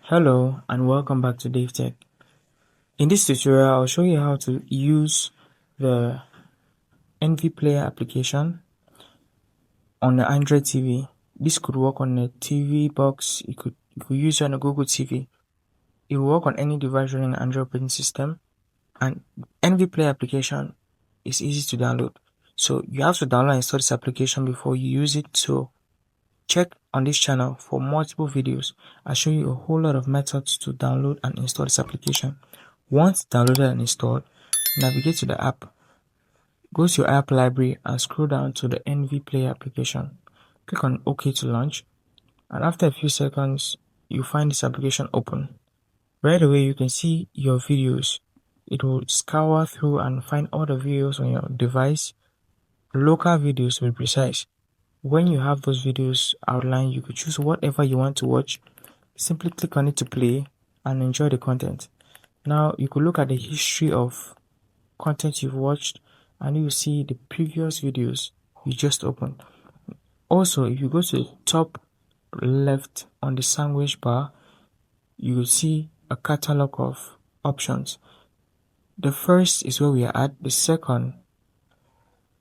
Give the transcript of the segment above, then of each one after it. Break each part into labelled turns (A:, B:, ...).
A: Hello and welcome back to DaveTech. In this tutorial, I'll show you how to use the NV Player application on the Android TV. This could work on a TV box. You could use it on a Google TV. It will work on any device running an Android operating system. And NV Player application is easy to download. So you have to download and install this application before you use it. So check on this channel for multiple videos. I'll show you a whole lot of methods to download and install this application. Once downloaded and installed, navigate to the app, go to your app library and scroll down to the NV Player application. Click on OK to launch, and after a few seconds, you find this application open. Right away, you can see your videos. It will scour through and find all the videos on your device, local videos to be precise. When you have those videos outlined, you could choose whatever you want to watch. Simply click on it to play and enjoy the content. Now you could look at the history of content you've watched and you will see the previous videos you just opened. Also, if you go to the top left on the sandwich bar, you will see a catalog of options. The first is where we are at. The second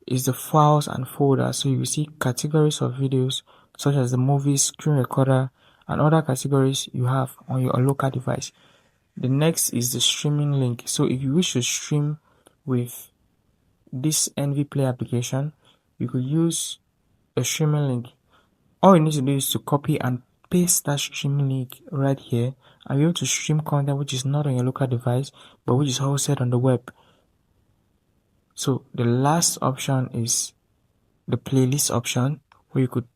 A: is the files and folders. So you will see categories of videos such as the movies, screen recorder, and other categories you have on your local device. The next is the streaming link. So if you wish to stream with this NV Play application, you could use a streaming link. All you need to do is to copy and paste that streaming link right here and be able to stream content which is not on your local device but which is hosted on the web. So the last option is the playlist option, where you could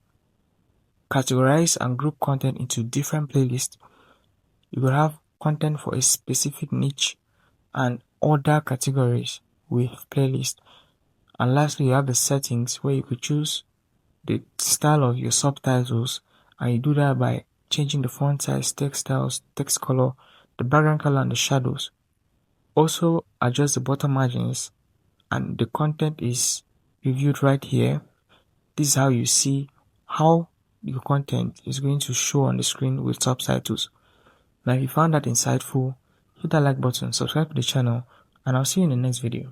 A: categorize and group content into different playlists. You could have content for a specific niche and other categories with playlist. And lastly, you have the settings where you could choose the style of your subtitles, and you do that by changing the font size, text styles, text color, the background color, and the shadows. Also adjust the bottom margins, and the content is reviewed right here. This is how you see how your content is going to show on the screen with subtitles. Now, if you found that insightful, hit that like button, subscribe to the channel, and I'll see you in the next video.